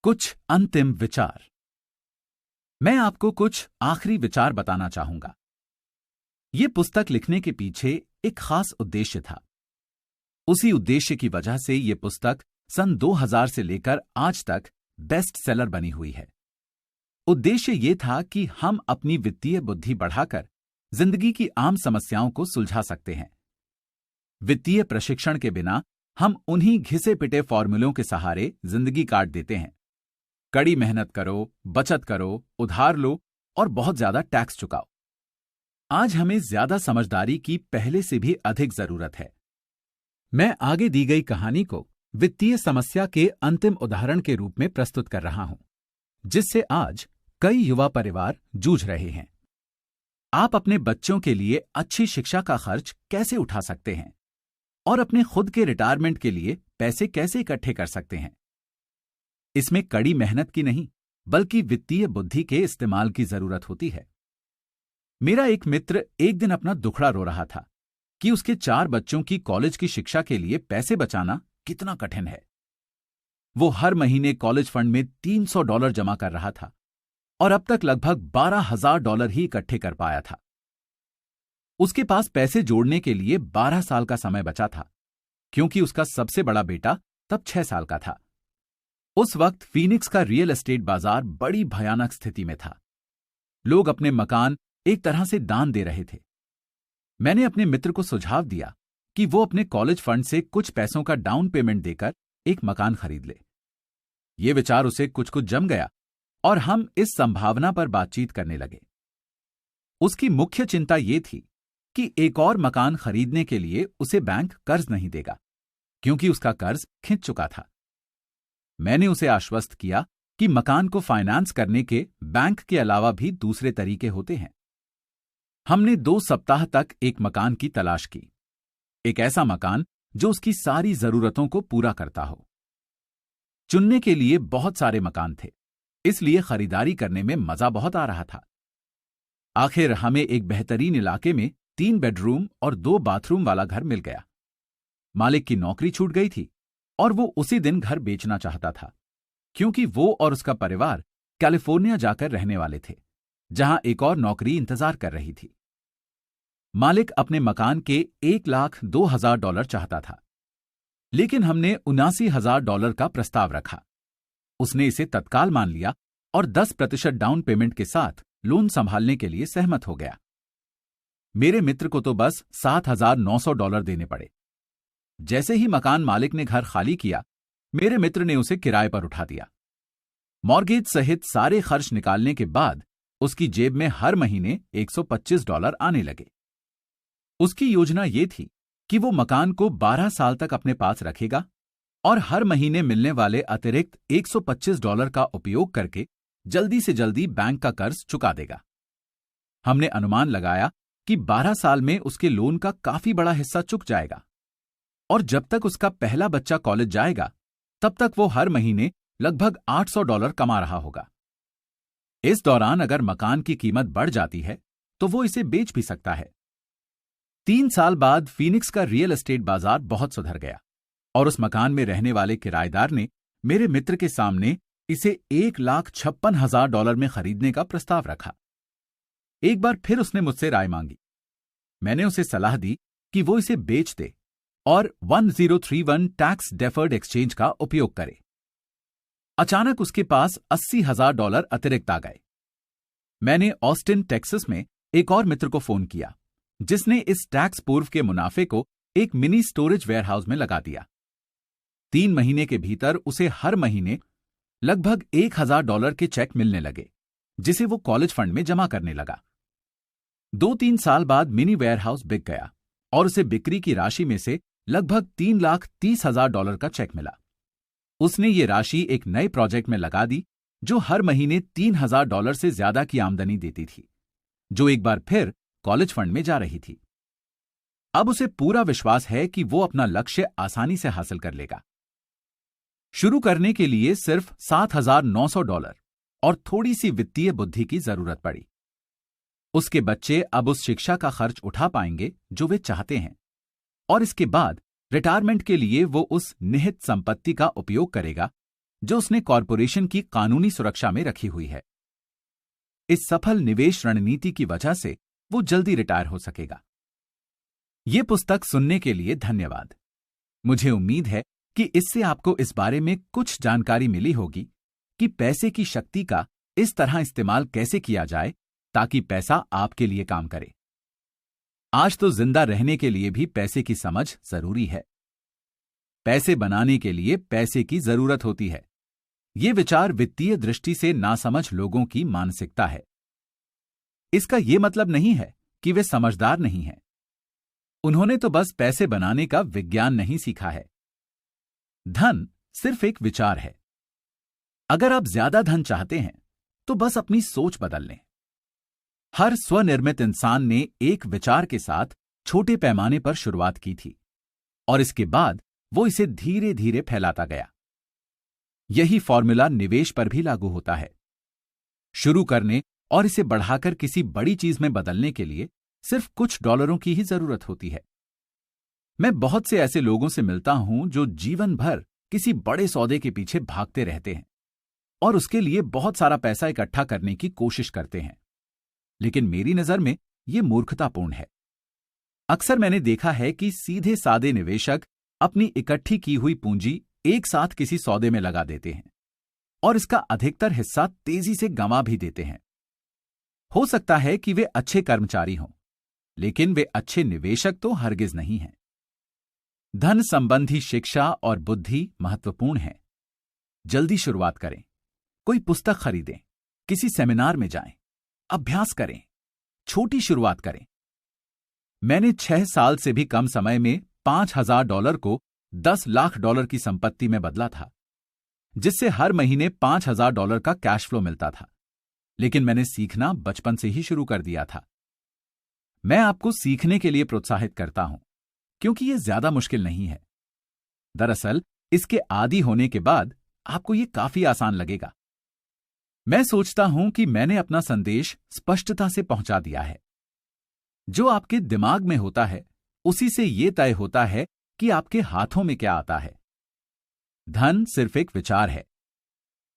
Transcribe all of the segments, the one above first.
कुछ अंतिम विचार। मैं आपको कुछ आखिरी विचार बताना चाहूंगा। ये पुस्तक लिखने के पीछे एक खास उद्देश्य था। उसी उद्देश्य की वजह से ये पुस्तक सन 2000 से लेकर आज तक बेस्ट सेलर बनी हुई है। उद्देश्य ये था कि हम अपनी वित्तीय बुद्धि बढ़ाकर जिंदगी की आम समस्याओं को सुलझा सकते हैं। वित्तीय प्रशिक्षण के बिना हम उन्हीं घिसे पिटे फॉर्मूलों के सहारे जिंदगी काट देते हैं। कड़ी मेहनत करो, बचत करो, उधार लो और बहुत ज्यादा टैक्स चुकाओ। आज हमें ज्यादा समझदारी की पहले से भी अधिक जरूरत है। मैं आगे दी गई कहानी को वित्तीय समस्या के अंतिम उदाहरण के रूप में प्रस्तुत कर रहा हूं, जिससे आज कई युवा परिवार जूझ रहे हैं। आप अपने बच्चों के लिए अच्छी शिक्षा का खर्च कैसे उठा सकते हैं और अपने खुद के रिटायरमेंट के लिए पैसे कैसे इकट्ठे कर सकते हैं। इसमें कड़ी मेहनत की नहीं, बल्कि वित्तीय बुद्धि के इस्तेमाल की जरूरत होती है। मेरा एक मित्र एक दिन अपना दुखड़ा रो रहा था कि उसके 4 बच्चों की कॉलेज की शिक्षा के लिए पैसे बचाना कितना कठिन है। वो हर महीने कॉलेज फंड में $300 जमा कर रहा था और अब तक लगभग $12,000 ही इकट्ठे कर पाया था। उसके पास पैसे जोड़ने के लिए 12 साल का समय बचा था, क्योंकि उसका सबसे बड़ा बेटा तब 6 साल का था। उस वक्त फीनिक्स का रियल एस्टेट बाजार बड़ी भयानक स्थिति में था। लोग अपने मकान एक तरह से दान दे रहे थे। मैंने अपने मित्र को सुझाव दिया कि वो अपने कॉलेज फंड से कुछ पैसों का डाउन पेमेंट देकर एक मकान खरीद ले। ये विचार उसे कुछ जम गया और हम इस संभावना पर बातचीत करने लगे। उसकी मुख्य चिंता ये थी कि एक और मकान खरीदने के लिए उसे बैंक कर्ज नहीं देगा, क्योंकि उसका कर्ज खिंच चुका था। मैंने उसे आश्वस्त किया कि मकान को फाइनेंस करने के बैंक के अलावा भी दूसरे तरीके होते हैं। हमने 2 सप्ताह तक एक मकान की तलाश की, एक ऐसा मकान जो उसकी सारी जरूरतों को पूरा करता हो। चुनने के लिए बहुत सारे मकान थे, इसलिए खरीदारी करने में मजा बहुत आ रहा था। आखिर हमें एक बेहतरीन इलाके में 3 बेडरूम और 2 बाथरूम वाला घर मिल गया। मालिक की नौकरी छूट गई थी और वो उसी दिन घर बेचना चाहता था, क्योंकि वो और उसका परिवार कैलिफोर्निया जाकर रहने वाले थे, जहां एक और नौकरी इंतजार कर रही थी। मालिक अपने मकान के $1,02,000 चाहता था, लेकिन हमने $79,000 का प्रस्ताव रखा। उसने इसे तत्काल मान लिया और 10% डाउन पेमेंट के साथ लोन संभालने के लिए सहमत हो गया। मेरे मित्र को तो बस $7,900 देने पड़े। जैसे ही मकान मालिक ने घर खाली किया, मेरे मित्र ने उसे किराए पर उठा दिया। मॉर्गेज सहित सारे खर्च निकालने के बाद उसकी जेब में हर महीने $125 आने लगे। उसकी योजना ये थी कि वो मकान को 12 साल तक अपने पास रखेगा और हर महीने मिलने वाले अतिरिक्त $125 का उपयोग करके जल्दी से जल्दी बैंक का कर्ज चुका देगा। हमने अनुमान लगाया कि 12 साल में उसके लोन का काफी बड़ा हिस्सा चुक जाएगा और जब तक उसका पहला बच्चा कॉलेज जाएगा, तब तक वो हर महीने लगभग $800 कमा रहा होगा। इस दौरान अगर मकान की कीमत बढ़ जाती है तो वो इसे बेच भी सकता है। 3 साल बाद फीनिक्स का रियल एस्टेट बाजार बहुत सुधर गया और उस मकान में रहने वाले किराएदार ने मेरे मित्र के सामने इसे $1,56,000 में खरीदने का प्रस्ताव रखा। एक बार फिर उसने मुझसे राय मांगी। मैंने उसे सलाह दी कि वो इसे बेच दे और 1031 टैक्स डेफर्ड एक्सचेंज का उपयोग करे। अचानक उसके पास $80,000 अतिरिक्त आ गए। मैंने ऑस्टिन, टेक्सास में एक और मित्र को फोन किया, जिसने इस टैक्स पूर्व के मुनाफे को एक मिनी स्टोरेज वेयरहाउस में लगा दिया। 3 महीने के भीतर उसे हर महीने लगभग $1,000 के चेक मिलने लगे, जिसे वो कॉलेज फंड में जमा करने लगा। 2-3 साल बाद मिनी वेयरहाउस बिक गया और उसे बिक्री की राशि में से लगभग $3,30,000 का चेक मिला। उसने ये राशि एक नए प्रोजेक्ट में लगा दी, जो हर महीने $3,000 से ज्यादा की आमदनी देती थी, जो एक बार फिर कॉलेज फंड में जा रही थी। अब उसे पूरा विश्वास है कि वो अपना लक्ष्य आसानी से हासिल कर लेगा। शुरू करने के लिए सिर्फ $7,900 और थोड़ी सी वित्तीय बुद्धि की जरूरत पड़ी। उसके बच्चे अब उस शिक्षा का खर्च उठा पाएंगे जो वे चाहते हैं, और इसके बाद रिटायरमेंट के लिए वो उस निहित संपत्ति का उपयोग करेगा जो उसने कॉरपोरेशन की कानूनी सुरक्षा में रखी हुई है। इस सफल निवेश रणनीति की वजह से वो जल्दी रिटायर हो सकेगा। ये पुस्तक सुनने के लिए धन्यवाद। मुझे उम्मीद है कि इससे आपको इस बारे में कुछ जानकारी मिली होगी कि पैसे की शक्ति का इस तरह इस्तेमाल कैसे किया जाए ताकि पैसा आपके लिए काम करे। आज तो जिंदा रहने के लिए भी पैसे की समझ जरूरी है। पैसे बनाने के लिए पैसे की जरूरत होती है। ये विचार वित्तीय दृष्टि से नासमझ लोगों की मानसिकता है। इसका यह मतलब नहीं है कि वे समझदार नहीं हैं। उन्होंने तो बस पैसे बनाने का विज्ञान नहीं सीखा है। धन सिर्फ एक विचार है। अगर आप ज्यादा धन चाहते हैं तो बस अपनी सोच बदल लें। हर स्वनिर्मित इंसान ने एक विचार के साथ छोटे पैमाने पर शुरुआत की थी और इसके बाद वो इसे धीरे धीरे फैलाता गया। यही फॉर्मूला निवेश पर भी लागू होता है। शुरू करने और इसे बढ़ाकर किसी बड़ी चीज में बदलने के लिए सिर्फ कुछ डॉलरों की ही जरूरत होती है। मैं बहुत से ऐसे लोगों से मिलता हूं जो जीवन भर किसी बड़े सौदे के पीछे भागते रहते हैं और उसके लिए बहुत सारा पैसा इकट्ठा करने की कोशिश करते हैं, लेकिन मेरी नजर में यह मूर्खतापूर्ण है। अक्सर मैंने देखा है कि सीधे सादे निवेशक अपनी इकट्ठी की हुई पूंजी एक साथ किसी सौदे में लगा देते हैं और इसका अधिकतर हिस्सा तेजी से गंवा भी देते हैं। हो सकता है कि वे अच्छे कर्मचारी हों, लेकिन वे अच्छे निवेशक तो हरगिज नहीं हैं। धन संबंधी शिक्षा और बुद्धि महत्वपूर्ण है। जल्दी शुरुआत करें, कोई पुस्तक खरीदें, किसी सेमिनार में जाएं, अभ्यास करें, छोटी शुरुआत करें। मैंने 6 साल से भी कम समय में $5,000 को $10 लाख की संपत्ति में बदला था, जिससे हर महीने $5,000 का कैश फ्लो मिलता था। लेकिन मैंने सीखना बचपन से ही शुरू कर दिया था। मैं आपको सीखने के लिए प्रोत्साहित करता हूं, क्योंकि यह ज्यादा मुश्किल नहीं है। दरअसल इसके आदी होने के बाद आपको यह काफी आसान लगेगा। मैं सोचता हूं कि मैंने अपना संदेश स्पष्टता से पहुंचा दिया है। जो आपके दिमाग में होता है उसी से यह तय होता है कि आपके हाथों में क्या आता है। धन सिर्फ एक विचार है।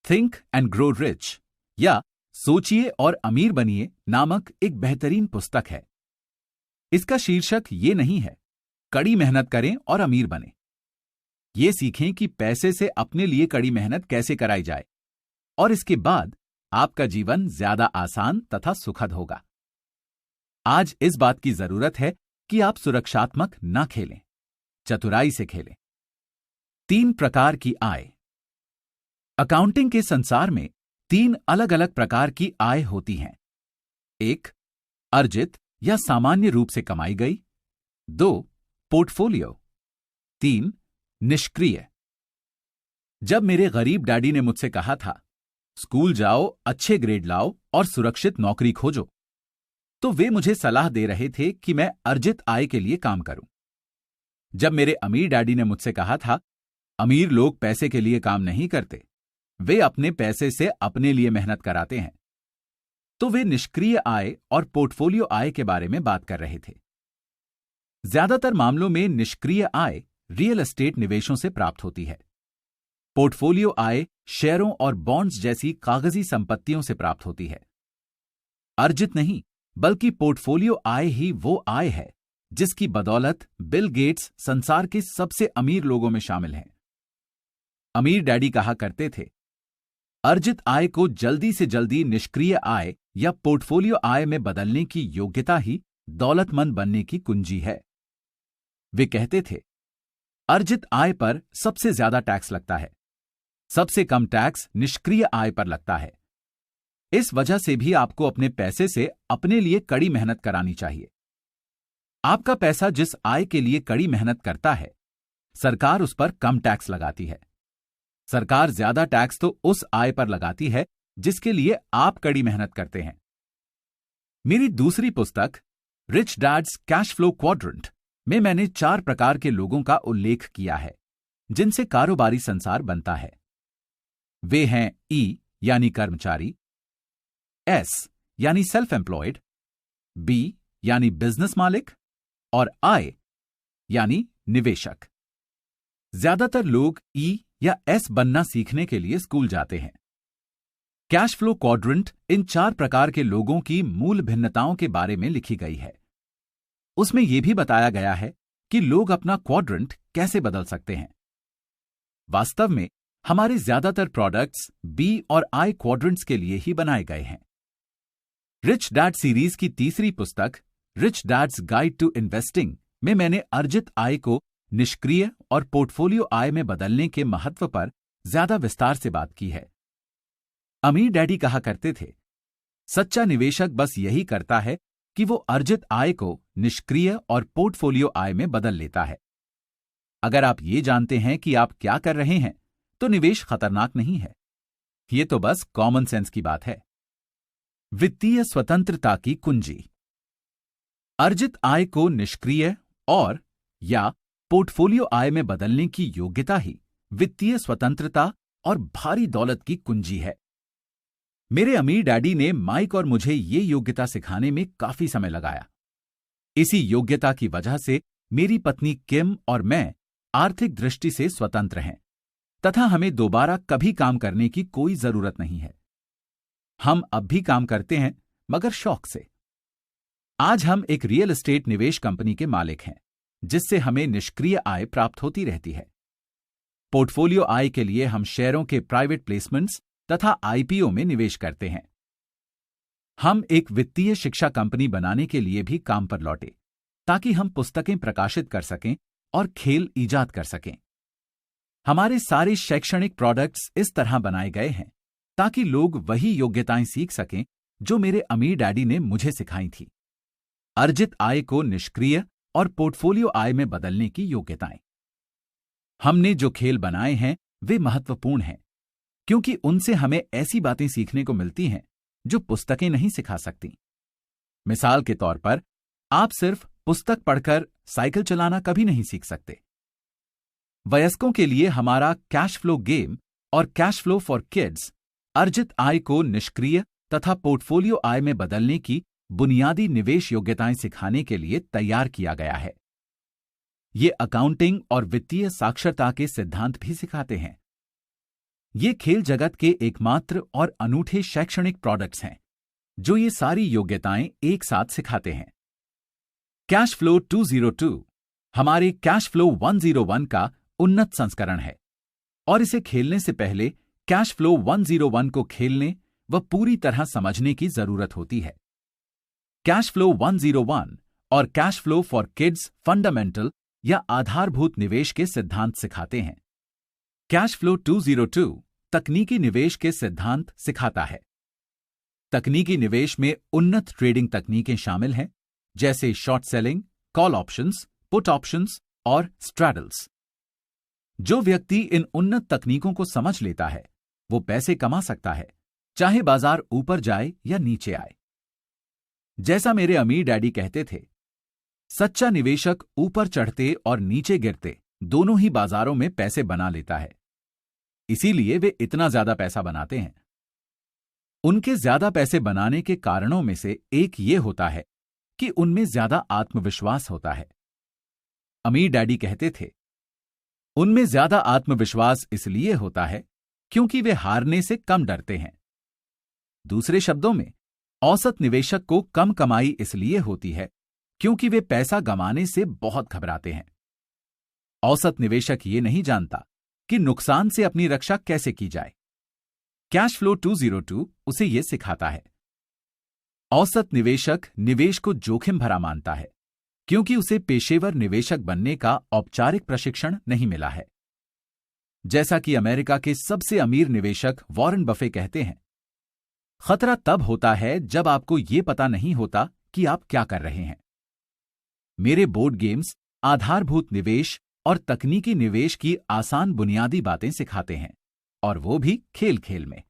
थिंक एंड ग्रो रिच या सोचिए और अमीर बनिए नामक एक बेहतरीन पुस्तक है। इसका शीर्षक ये नहीं है कड़ी मेहनत करें और अमीर बने। ये सीखें कि पैसे से अपने लिए कड़ी मेहनत कैसे कराई जाए और इसके बाद आपका जीवन ज्यादा आसान तथा सुखद होगा। आज इस बात की जरूरत है कि आप सुरक्षात्मक न खेलें, चतुराई से खेलें। 3 प्रकार की आय। अकाउंटिंग के संसार में 3 अलग अलग प्रकार की आय होती हैं। 1 अर्जित या सामान्य रूप से कमाई गई, 2 पोर्टफोलियो, 3 निष्क्रिय। जब मेरे गरीब डैडी ने मुझसे कहा था स्कूल जाओ, अच्छे ग्रेड लाओ और सुरक्षित नौकरी खोजो, तो वे मुझे सलाह दे रहे थे कि मैं अर्जित आय के लिए काम करूं। जब मेरे अमीर डैडी ने मुझसे कहा था अमीर लोग पैसे के लिए काम नहीं करते, वे अपने पैसे से अपने लिए मेहनत कराते हैं, तो वे निष्क्रिय आय और पोर्टफोलियो आय के बारे में बात कर रहे थे। ज्यादातर मामलों में निष्क्रिय आय रियल एस्टेट निवेशों से प्राप्त होती है। पोर्टफोलियो आय शेयरों और बॉन्ड्स जैसी कागजी संपत्तियों से प्राप्त होती है। अर्जित नहीं, बल्कि पोर्टफोलियो आय ही वो आय है जिसकी बदौलत बिल गेट्स संसार के सबसे अमीर लोगों में शामिल हैं। अमीर डैडी कहा करते थे, अर्जित आय को जल्दी से जल्दी निष्क्रिय आय या पोर्टफोलियो आय में बदलने की योग्यता ही दौलतमंद बनने की कुंजी है। वे कहते थे, अर्जित आय पर सबसे ज्यादा टैक्स लगता है, सबसे कम टैक्स निष्क्रिय आय पर लगता है। इस वजह से भी आपको अपने पैसे से अपने लिए कड़ी मेहनत करानी चाहिए। आपका पैसा जिस आय के लिए कड़ी मेहनत करता है, सरकार उस पर कम टैक्स लगाती है। सरकार ज्यादा टैक्स तो उस आय पर लगाती है जिसके लिए आप कड़ी मेहनत करते हैं। मेरी दूसरी पुस्तक rich dad's cash flow quadrant में मैंने 4 प्रकार के लोगों का उल्लेख किया है जिनसे कारोबारी संसार बनता है। वे हैं ई यानी कर्मचारी, एस यानी सेल्फ एम्प्लॉयड, बी यानी बिजनेस मालिक और आई यानी निवेशक। ज्यादातर लोग ई या एस बनना सीखने के लिए स्कूल जाते हैं। कैश फ्लो क्वाड्रेंट इन 4 प्रकार के लोगों की मूल भिन्नताओं के बारे में लिखी गई है। उसमें यह भी बताया गया है कि लोग अपना क्वाड्रेंट कैसे बदल सकते हैं। वास्तव में हमारे ज्यादातर प्रोडक्ट्स बी और आई क्वाड्रेंट्स के लिए ही बनाए गए हैं। रिच डैड सीरीज की तीसरी पुस्तक rich dad's guide to investing में मैंने अर्जित आय को निष्क्रिय और पोर्टफोलियो आय में बदलने के महत्व पर ज्यादा विस्तार से बात की है। अमीर डैडी कहा करते थे, सच्चा निवेशक बस यही करता है कि वो अर्जित आय को निष्क्रिय और पोर्टफोलियो आय में बदल लेता है। अगर आप ये जानते हैं कि आप क्या कर रहे हैं तो निवेश खतरनाक नहीं है। ये तो बस कॉमन सेंस की बात है। वित्तीय स्वतंत्रता की कुंजी। अर्जित आय को निष्क्रिय और या पोर्टफोलियो आय में बदलने की योग्यता ही वित्तीय स्वतंत्रता और भारी दौलत की कुंजी है। मेरे अमीर डैडी ने माइक और मुझे ये योग्यता सिखाने में काफी समय लगाया। इसी योग्यता की वजह से मेरी पत्नी किम और मैं आर्थिक दृष्टि से स्वतंत्र हैं तथा हमें दोबारा कभी काम करने की कोई जरूरत नहीं है। हम अब भी काम करते हैं मगर शौक से। आज हम एक रियल एस्टेट निवेश कंपनी के मालिक हैं जिससे हमें निष्क्रिय आय प्राप्त होती रहती है। पोर्टफोलियो आय के लिए हम शेयरों के प्राइवेट प्लेसमेंट्स तथा आईपीओ में निवेश करते हैं। हम एक वित्तीय शिक्षा कंपनी बनाने के लिए भी काम पर लौटे ताकि हम पुस्तकें प्रकाशित कर सकें और खेल ईजाद कर सकें। हमारे सारे शैक्षणिक प्रोडक्ट्स इस तरह बनाए गए हैं ताकि लोग वही योग्यताएं सीख सकें जो मेरे अमीर डैडी ने मुझे सिखाई थी। अर्जित आय को निष्क्रिय और पोर्टफोलियो आय में बदलने की योग्यताएं। हमने जो खेल बनाए हैं वे महत्वपूर्ण हैं क्योंकि उनसे हमें ऐसी बातें सीखने को मिलती हैं जो पुस्तकें नहीं सिखा सकती। मिसाल के तौर पर, आप सिर्फ पुस्तक पढ़कर साइकिल चलाना कभी नहीं सीख सकते। वयस्कों के लिए हमारा कैश फ्लो गेम और कैश फ्लो फॉर किड्स अर्जित आय को निष्क्रिय तथा पोर्टफोलियो आय में बदलने की बुनियादी निवेश योग्यताएं सिखाने के लिए तैयार किया गया है। ये अकाउंटिंग और वित्तीय साक्षरता के सिद्धांत भी सिखाते हैं। ये खेल जगत के एकमात्र और अनूठे शैक्षणिक प्रोडक्ट्स हैं जो ये सारी योग्यताएं एक साथ सिखाते हैं। कैश फ्लो 202 हमारे कैश फ्लो 101 का उन्नत संस्करण है और इसे खेलने से पहले कैश फ्लो 101 को खेलने व पूरी तरह समझने की जरूरत होती है। कैश फ्लो 101 और cash flow for kids fundamental या आधारभूत निवेश के सिद्धांत सिखाते हैं। कैश फ्लो 202 तकनीकी निवेश के सिद्धांत सिखाता है। तकनीकी निवेश में उन्नत ट्रेडिंग तकनीकें शामिल हैं जैसे short selling, call options, put options और स्ट्रैडल्स। जो व्यक्ति इन उन्नत तकनीकों को समझ लेता है वो पैसे कमा सकता है, चाहे बाजार ऊपर जाए या नीचे आए। जैसा मेरे अमीर डैडी कहते थे, सच्चा निवेशक ऊपर चढ़ते और नीचे गिरते दोनों ही बाजारों में पैसे बना लेता है। इसीलिए वे इतना ज्यादा पैसा बनाते हैं। उनके ज्यादा पैसे बनाने के कारणों में से एक ये होता है कि उनमें ज्यादा आत्मविश्वास होता है। अमीर डैडी कहते थे, उनमें ज्यादा आत्मविश्वास इसलिए होता है क्योंकि वे हारने से कम डरते हैं। दूसरे शब्दों में, औसत निवेशक को कम कमाई इसलिए होती है क्योंकि वे पैसा गंवाने से बहुत घबराते हैं। औसत निवेशक ये नहीं जानता कि नुकसान से अपनी रक्षा कैसे की जाए। कैश फ्लो 202 उसे ये सिखाता है। औसत निवेशक निवेश को जोखिम भरा मानता है क्योंकि उसे पेशेवर निवेशक बनने का औपचारिक प्रशिक्षण नहीं मिला है। जैसा कि अमेरिका के सबसे अमीर निवेशक वॉरेन बफे कहते हैं, खतरा तब होता है जब आपको ये पता नहीं होता कि आप क्या कर रहे हैं। मेरे बोर्ड गेम्स आधारभूत निवेश और तकनीकी निवेश की आसान बुनियादी बातें सिखाते हैं, और वो भी खेल खेल में।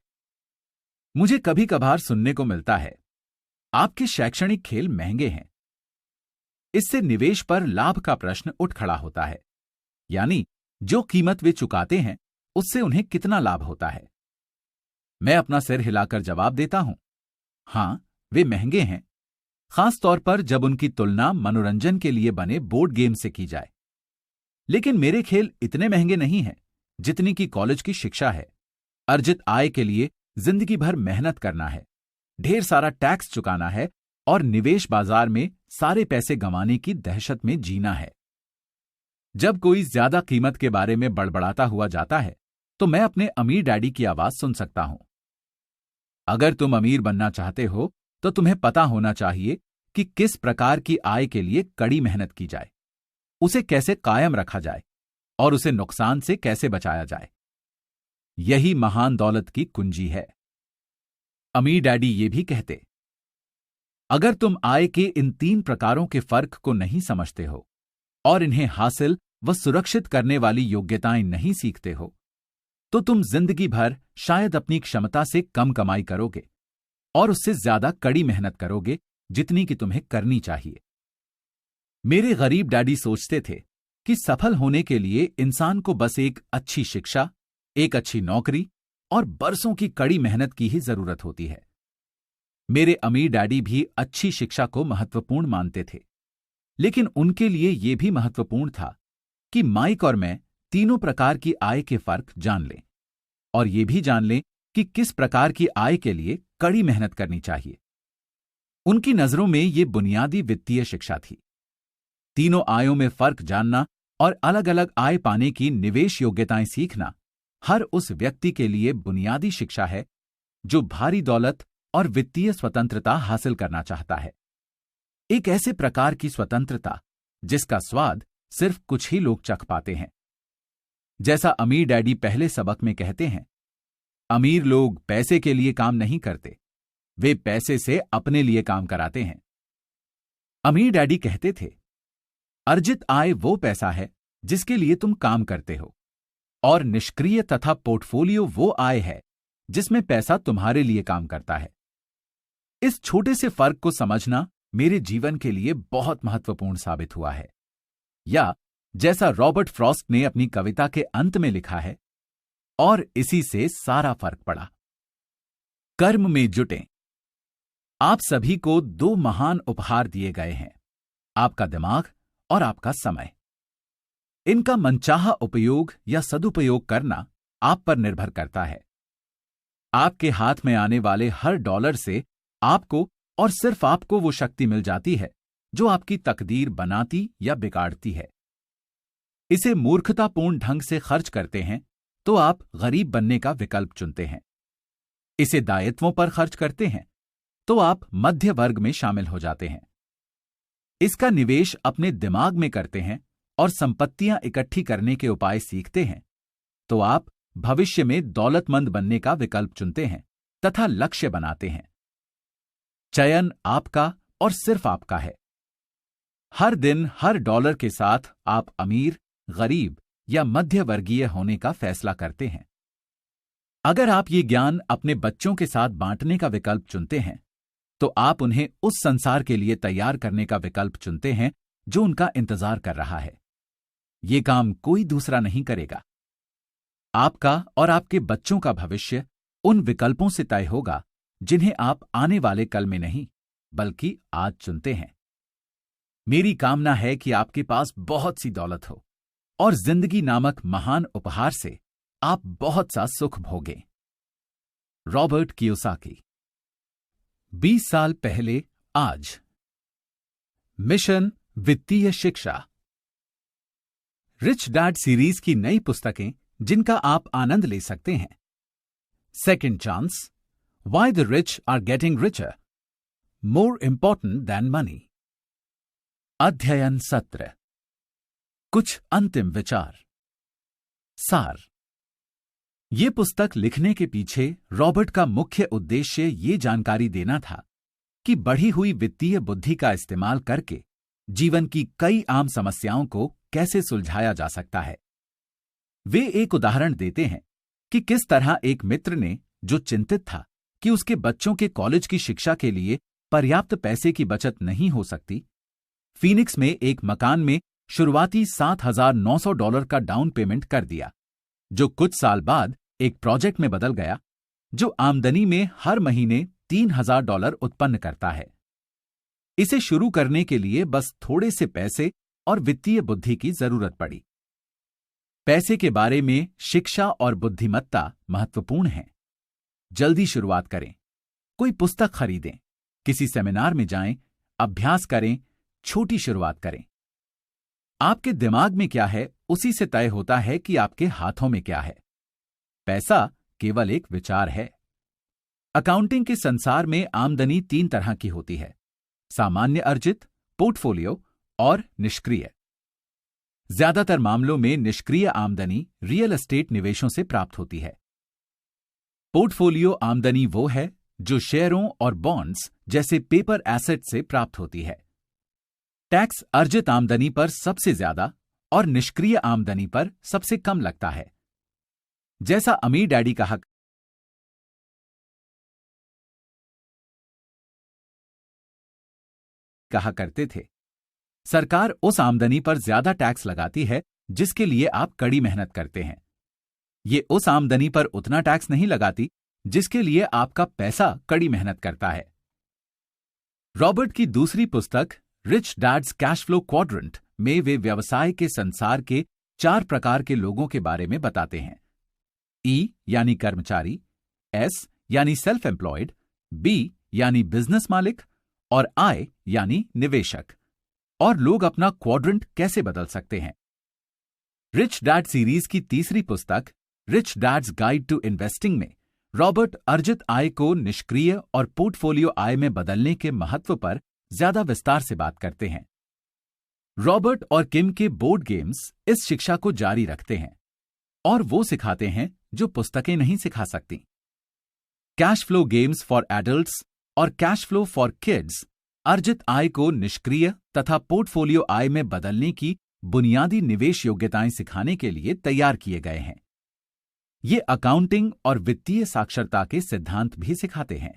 मुझे कभी कभार सुनने को मिलता है, आपके शैक्षणिक खेल महंगे हैं। इससे निवेश पर लाभ का प्रश्न उठ खड़ा होता है, यानी जो कीमत वे चुकाते हैं उससे उन्हें कितना लाभ होता है। मैं अपना सिर हिलाकर जवाब देता हूं, हां, वे महंगे हैं, खास तौर पर जब उनकी तुलना मनोरंजन के लिए बने बोर्ड गेम से की जाए। लेकिन मेरे खेल इतने महंगे नहीं हैं जितनी की कॉलेज की शिक्षा है। अर्जित आय के लिए जिंदगी भर मेहनत करना है, ढेर सारा टैक्स चुकाना है और निवेश बाजार में सारे पैसे गंवाने की दहशत में जीना है। जब कोई ज्यादा कीमत के बारे में बड़बड़ाता हुआ जाता है तो मैं अपने अमीर डैडी की आवाज सुन सकता हूं। अगर तुम अमीर बनना चाहते हो तो तुम्हें पता होना चाहिए कि किस प्रकार की आय के लिए कड़ी मेहनत की जाए, उसे कैसे कायम रखा जाए और उसे नुकसान से कैसे बचाया जाए। यही महान दौलत की कुंजी है। अमीर डैडी ये भी कहते, अगर तुम आय के इन 3 प्रकारों के फर्क को नहीं समझते हो और इन्हें हासिल व सुरक्षित करने वाली योग्यताएं नहीं सीखते हो तो तुम जिंदगी भर शायद अपनी क्षमता से कम कमाई करोगे और उससे ज्यादा कड़ी मेहनत करोगे जितनी कि तुम्हें करनी चाहिए। मेरे गरीब डैडी सोचते थे कि सफल होने के लिए इंसान को बस एक अच्छी शिक्षा, एक अच्छी नौकरी और बरसों की कड़ी मेहनत की ही जरूरत होती है। मेरे अमीर डैडी भी अच्छी शिक्षा को महत्वपूर्ण मानते थे, लेकिन उनके लिए यह भी महत्वपूर्ण था कि माइक और मैं तीनों प्रकार की आय के फर्क जान लें और ये भी जान लें कि किस प्रकार की आय के लिए कड़ी मेहनत करनी चाहिए। उनकी नजरों में ये बुनियादी वित्तीय शिक्षा थी। तीनों आयों में फर्क जानना और अलग अलग आय पाने की निवेश योग्यताएं सीखना हर उस व्यक्ति के लिए बुनियादी शिक्षा है जो भारी दौलत और वित्तीय स्वतंत्रता हासिल करना चाहता है। एक ऐसे प्रकार की स्वतंत्रता जिसका स्वाद सिर्फ कुछ ही लोग चख पाते हैं। जैसा अमीर डैडी पहले सबक में कहते हैं, अमीर लोग पैसे के लिए काम नहीं करते, वे पैसे से अपने लिए काम कराते हैं। अमीर डैडी कहते थे, अर्जित आय वो पैसा है जिसके लिए तुम काम करते हो और निष्क्रिय तथा पोर्टफोलियो वो आय है जिसमें पैसा तुम्हारे लिए काम करता है। इस छोटे से फर्क को समझना मेरे जीवन के लिए बहुत महत्वपूर्ण साबित हुआ है। या जैसा रॉबर्ट फ्रॉस्ट ने अपनी कविता के अंत में लिखा है, और इसी से सारा फर्क पड़ा। कर्म में जुटें। आप सभी को 2 महान उपहार दिए गए हैं, आपका दिमाग और आपका समय। इनका मनचाहा उपयोग या सदुपयोग करना आप पर निर्भर करता है। आपके हाथ में आने वाले हर डॉलर से आपको और सिर्फ आपको वो शक्ति मिल जाती है जो आपकी तकदीर बनाती या बिगाड़ती है। इसे मूर्खतापूर्ण ढंग से खर्च करते हैं तो आप गरीब बनने का विकल्प चुनते हैं। इसे दायित्वों पर खर्च करते हैं तो आप मध्य वर्ग में शामिल हो जाते हैं। इसका निवेश अपने दिमाग में करते हैं और संपत्तियां इकट्ठी करने के उपाय सीखते हैं तो आप भविष्य में दौलतमंद बनने का विकल्प चुनते हैं तथा लक्ष्य बनाते हैं। चयन आपका और सिर्फ आपका है। हर दिन हर डॉलर के साथ आप अमीर, गरीब या मध्य वर्गीय होने का फैसला करते हैं। अगर आप ये ज्ञान अपने बच्चों के साथ बांटने का विकल्प चुनते हैं तो आप उन्हें उस संसार के लिए तैयार करने का विकल्प चुनते हैं जो उनका इंतजार कर रहा है। ये काम कोई दूसरा नहीं करेगा। आपका और आपके बच्चों का भविष्य उन विकल्पों से तय होगा जिन्हें आप आने वाले कल में नहीं बल्कि आज चुनते हैं। मेरी कामना है कि आपके पास बहुत सी दौलत हो और जिंदगी नामक महान उपहार से आप बहुत सा सुख भोगें। Robert Kiyosaki. 20 साल पहले आज। मिशन वित्तीय शिक्षा। रिच डैड सीरीज की नई पुस्तकें जिनका आप आनंद ले सकते हैं। Second chance, why the rich are getting richer, more important than money. अध्ययन सत्र। कुछ अंतिम विचार। सार। ये पुस्तक लिखने के पीछे रॉबर्ट का मुख्य उद्देश्य ये जानकारी देना था कि बढ़ी हुई वित्तीय बुद्धि का इस्तेमाल करके जीवन की कई आम समस्याओं को कैसे सुलझाया जा सकता है। वे एक उदाहरण देते हैं कि किस तरह एक मित्र ने, जो चिंतित था कि उसके बच्चों के कॉलेज की शिक्षा के लिए पर्याप्त पैसे की बचत नहीं हो सकती, फीनिक्स में एक मकान में शुरुआती $7,900 का डाउन पेमेंट कर दिया, जो कुछ साल बाद एक प्रोजेक्ट में बदल गया जो आमदनी में हर महीने $3,000 उत्पन्न करता है। इसे शुरू करने के लिए बस थोड़े से पैसे और वित्तीय बुद्धि की जरूरत पड़ी। पैसे के बारे में शिक्षा और बुद्धिमत्ता महत्वपूर्ण हैं। जल्दी शुरुआत करें, कोई पुस्तक खरीदें, किसी सेमिनार में जाएं, अभ्यास करें, छोटी शुरुआत करें। आपके दिमाग में क्या है उसी से तय होता है कि आपके हाथों में क्या है। पैसा केवल एक विचार है। अकाउंटिंग के संसार में आमदनी 3 तरह की होती है: सामान्य अर्जित, पोर्टफोलियो और निष्क्रिय। ज्यादातर मामलों में निष्क्रिय आमदनी रियल एस्टेट निवेशों से प्राप्त होती है। पोर्टफोलियो आमदनी वो है जो शेयरों और बॉन्ड्स जैसे पेपर एसेट से प्राप्त होती है। टैक्स अर्जित आमदनी पर सबसे ज्यादा और निष्क्रिय आमदनी पर सबसे कम लगता है। जैसा अमीर डैडी कहा करते थे, सरकार उस आमदनी पर ज्यादा टैक्स लगाती है जिसके लिए आप कड़ी मेहनत करते हैं। ये उस आमदनी पर उतना टैक्स नहीं लगाती जिसके लिए आपका पैसा कड़ी मेहनत करता है। रॉबर्ट की दूसरी पुस्तक rich dad's cash flow quadrant में वे व्यवसाय के संसार के 4 प्रकार के लोगों के बारे में बताते हैं। ई यानी कर्मचारी, एस यानी सेल्फ एम्प्लॉयड, बी यानी बिजनेस मालिक और आई यानी निवेशक, और लोग अपना क्वाड्रेंट कैसे बदल सकते हैं। रिच डैड सीरीज की तीसरी पुस्तक rich dad's guide to investing में रॉबर्ट अर्जित आय को निष्क्रिय और पोर्टफोलियो आय में बदलने के महत्व पर ज्यादा विस्तार से बात करते हैं। रॉबर्ट और किम के बोर्ड गेम्स इस शिक्षा को जारी रखते हैं और वो सिखाते हैं जो पुस्तकें नहीं सिखा सकती। Cash flow games for adults और कैश फ्लो फॉर किड्स अर्जित आय को निष्क्रिय तथा पोर्टफोलियो आय में बदलने की बुनियादी निवेश योग्यताएं सिखाने के लिए तैयार किए गए हैं। ये अकाउंटिंग और वित्तीय साक्षरता के सिद्धांत भी सिखाते हैं।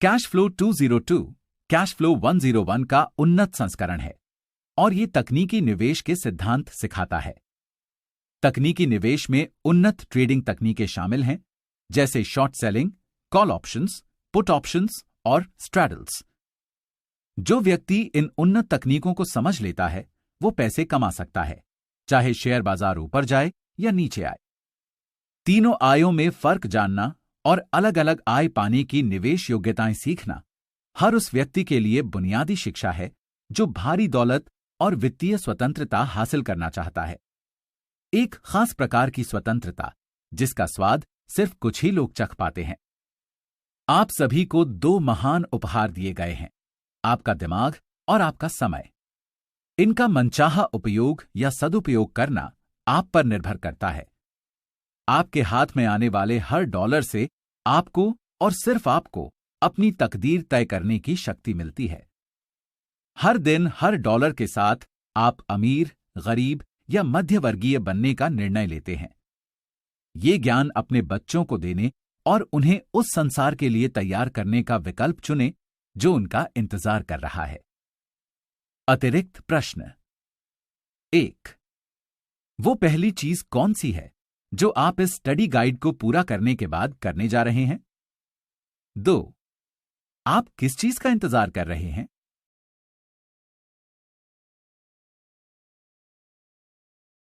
कैश फ्लो 202 कैश फ्लो 101 का उन्नत संस्करण है और ये तकनीकी निवेश के सिद्धांत सिखाता है। तकनीकी निवेश में उन्नत ट्रेडिंग तकनीकें शामिल हैं, जैसे short selling, call options, put options और स्ट्रैडल्स। जो व्यक्ति इन उन्नत तकनीकों को समझ लेता है वो पैसे कमा सकता है, चाहे शेयर बाजार ऊपर जाए या नीचे आए। तीनों आयों में फर्क जानना और अलग अलग आय पाने की निवेश योग्यताएं सीखना हर उस व्यक्ति के लिए बुनियादी शिक्षा है जो भारी दौलत और वित्तीय स्वतंत्रता हासिल करना चाहता है। एक खास प्रकार की स्वतंत्रता जिसका स्वाद सिर्फ कुछ ही लोग चख पाते हैं। आप सभी को 2 महान उपहार दिए गए हैं, आपका दिमाग और आपका समय। इनका मनचाहा उपयोग या सदुपयोग करना आप पर निर्भर करता है। आपके हाथ में आने वाले हर डॉलर से आपको और सिर्फ आपको अपनी तकदीर तय करने की शक्ति मिलती है। हर दिन हर डॉलर के साथ आप अमीर, गरीब या मध्यवर्गीय बनने का निर्णय लेते हैं। ये ज्ञान अपने बच्चों को देने और उन्हें उस संसार के लिए तैयार करने का विकल्प चुनें जो उनका इंतजार कर रहा है। अतिरिक्त प्रश्न 1. वो पहली चीज कौन सी है जो आप इस स्टडी गाइड को पूरा करने के बाद करने जा रहे हैं? 2. आप किस चीज का इंतजार कर रहे हैं?